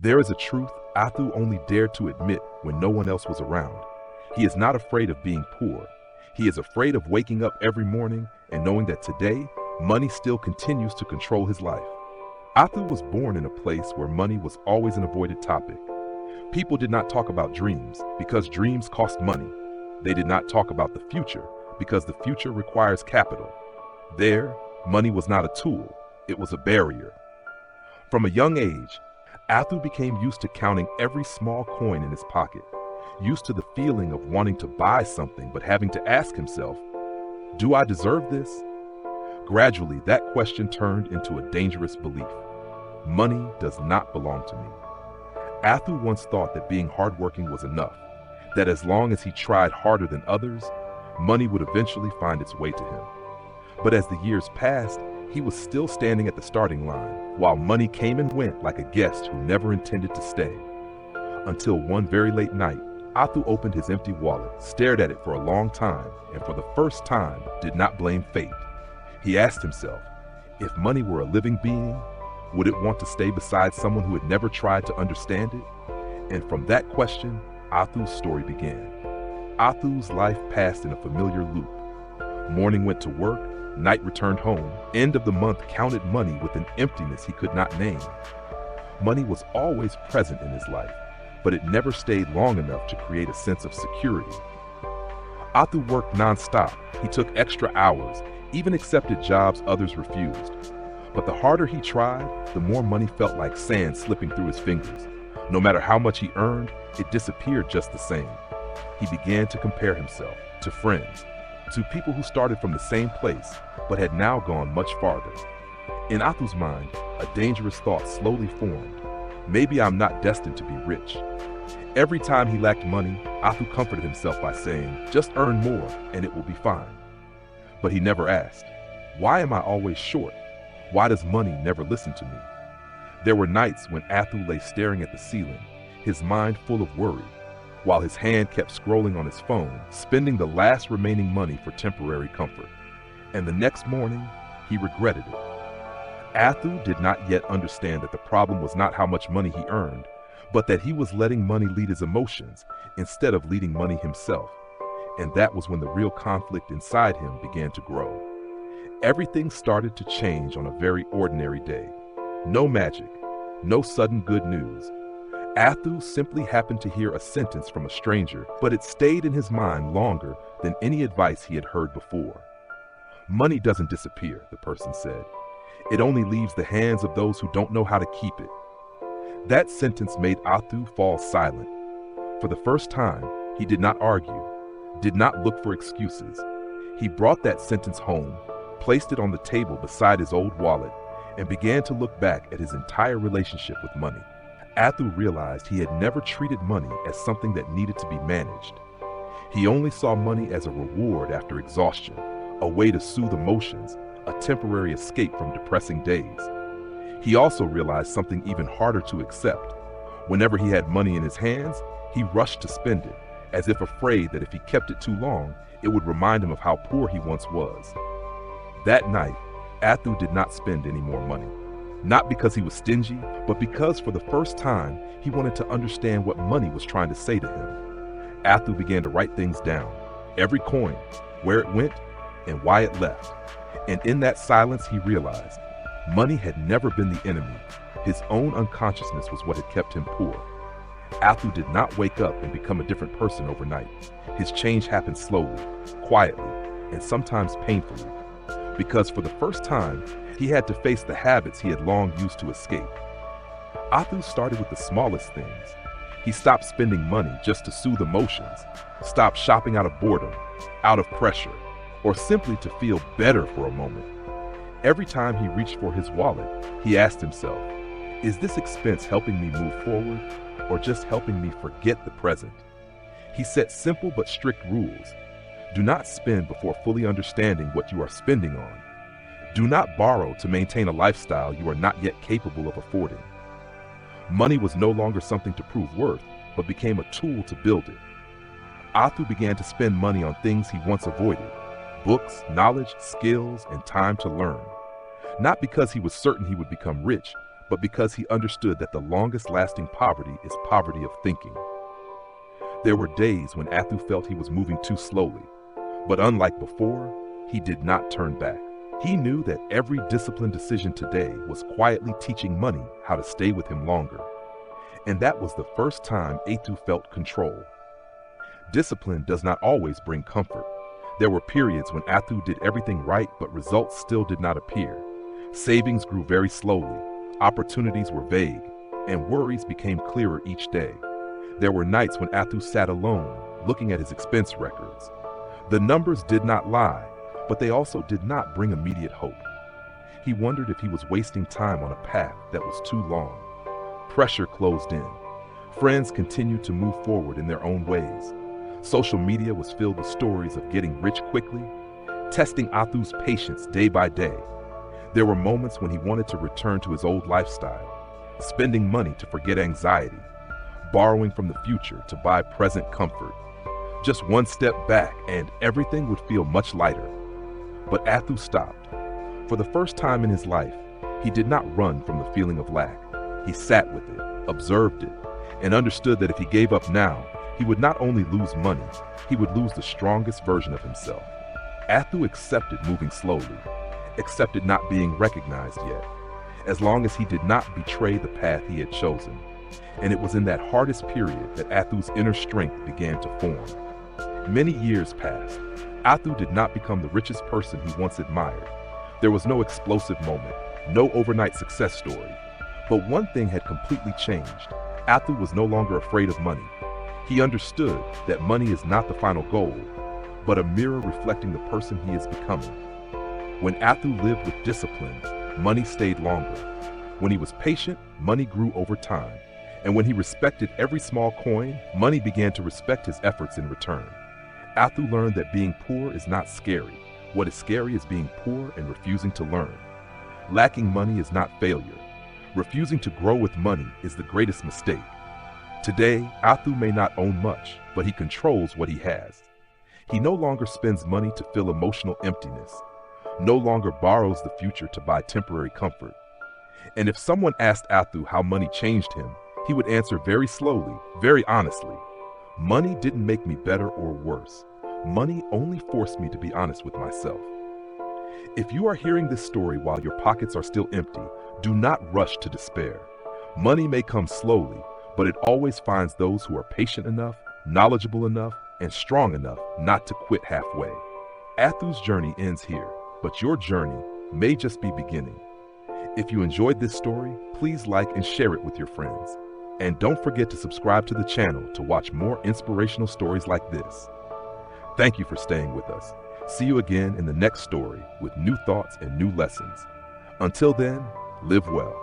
There is a truth Athu only dared to admit when no one else was around. He is not afraid of being poor. He is afraid of waking up every morning and knowing that today, money still continues to control his life. Athu was born in a place where money was always an avoided topic. People did not talk about dreams because dreams cost money. They did not talk about the future because the future requires capital. There, money was not a tool, it was a barrier. From a young age, Athu became used to counting every small coin in his pocket, used to the feeling of wanting to buy something but having to ask himself, do I deserve this? Gradually, that question turned into a dangerous belief. Money does not belong to me. Athu once thought that being hardworking was enough, that as long as he tried harder than others, money would eventually find its way to him. But as the years passed, he was still standing at the starting line, while money came and went like a guest who never intended to stay. Until one very late night, Athu opened his empty wallet, stared at it for a long time, and for the first time did not blame fate. He asked himself, if money were a living being, would it want to stay beside someone who had never tried to understand it? And from that question, Athu's story began. Athu's life passed in a familiar loop. Morning went to work, night returned home, end of the month counted money with an emptiness he could not name. Money was always present in his life, but it never stayed long enough to create a sense of security. Athu worked non-stop. He took extra hours, even accepted jobs others refused. But the harder he tried, the more money felt like sand slipping through his fingers. No matter how much he earned, it disappeared just the same. He began to compare himself to friends, to people who started from the same place, but had now gone much farther. In Athu's mind, a dangerous thought slowly formed. Maybe I'm not destined to be rich. Every time he lacked money, Athu comforted himself by saying, just earn more and it will be fine. But he never asked, why am I always short? Why does money never listen to me? There were nights when Athu lay staring at the ceiling, his mind full of worry, while his hand kept scrolling on his phone, spending the last remaining money for temporary comfort. And the next morning, he regretted it. Athu did not yet understand that the problem was not how much money he earned, but that he was letting money lead his emotions instead of leading money himself. And that was when the real conflict inside him began to grow. Everything started to change on a very ordinary day. No magic, no sudden good news. Athu simply happened to hear a sentence from a stranger, but it stayed in his mind longer than any advice he had heard before. Money doesn't disappear, the person said. It only leaves the hands of those who don't know how to keep it. That sentence made Athu fall silent. For the first time, he did not argue, did not look for excuses. He brought that sentence home, placed it on the table beside his old wallet, and began to look back at his entire relationship with money. Athu realized he had never treated money as something that needed to be managed. He only saw money as a reward after exhaustion, a way to soothe emotions, a temporary escape from depressing days. He also realized something even harder to accept. Whenever he had money in his hands, he rushed to spend it, as if afraid that if he kept it too long, it would remind him of how poor he once was. That night, Athu did not spend any more money. Not because he was stingy, but because for the first time, he wanted to understand what money was trying to say to him. Athu began to write things down, every coin, where it went, and why it left. And in that silence, he realized money had never been the enemy. His own unconsciousness was what had kept him poor. Athu did not wake up and become a different person overnight. His change happened slowly, quietly, and sometimes painfully. Because for the first time, he had to face the habits he had long used to escape. Athu started with the smallest things. He stopped spending money just to soothe emotions, stopped shopping out of boredom, out of pressure, or simply to feel better for a moment. Every time he reached for his wallet, he asked himself, is this expense helping me move forward, or just helping me forget the present? He set simple but strict rules. Do not spend before fully understanding what you are spending on. Do not borrow to maintain a lifestyle you are not yet capable of affording. Money was no longer something to prove worth, but became a tool to build it. Athu began to spend money on things he once avoided: books, knowledge, skills, and time to learn. Not because he was certain he would become rich, but because he understood that the longest-lasting poverty is poverty of thinking. There were days when Athu felt he was moving too slowly, but unlike before, he did not turn back. He knew that every disciplined decision today was quietly teaching money how to stay with him longer. And that was the first time Athu felt control. Discipline does not always bring comfort. There were periods when Athu did everything right, but results still did not appear. Savings grew very slowly, opportunities were vague, and worries became clearer each day. There were nights when Athu sat alone, looking at his expense records. The numbers did not lie, but they also did not bring immediate hope. He wondered if he was wasting time on a path that was too long. Pressure closed in. Friends continued to move forward in their own ways. Social media was filled with stories of getting rich quickly, testing Athu's patience day by day. There were moments when he wanted to return to his old lifestyle, spending money to forget anxiety, borrowing from the future to buy present comfort. Just one step back and everything would feel much lighter. But Athu stopped. For the first time in his life, he did not run from the feeling of lack. He sat with it, observed it, and understood that if he gave up now, he would not only lose money, he would lose the strongest version of himself. Athu accepted moving slowly, accepted not being recognized yet, as long as he did not betray the path he had chosen. And it was in that hardest period that Athu's inner strength began to form. Many years passed. Athu did not become the richest person he once admired. There was no explosive moment, no overnight success story. But one thing had completely changed. Athu was no longer afraid of money. He understood that money is not the final goal, but a mirror reflecting the person he is becoming. When Athu lived with discipline, money stayed longer. When he was patient, money grew over time. And when he respected every small coin, money began to respect his efforts in return. Athu learned that being poor is not scary. What is scary is being poor and refusing to learn. Lacking money is not failure. Refusing to grow with money is the greatest mistake. Today, Athu may not own much, but he controls what he has. He no longer spends money to fill emotional emptiness, no longer borrows the future to buy temporary comfort. And if someone asked Athu how money changed him, he would answer very slowly, very honestly, "Money didn't make me better or worse. Money only forced me to be honest with myself." If you are hearing this story while your pockets are still empty, do not rush to despair. Money may come slowly, but it always finds those who are patient enough, knowledgeable enough, and strong enough not to quit halfway. Athu's journey ends here, but your journey may just be beginning. If you enjoyed this story, please like and share it with your friends. And don't forget to subscribe to the channel to watch more inspirational stories like this. Thank you for staying with us. See you again in the next story with new thoughts and new lessons. Until then, live well.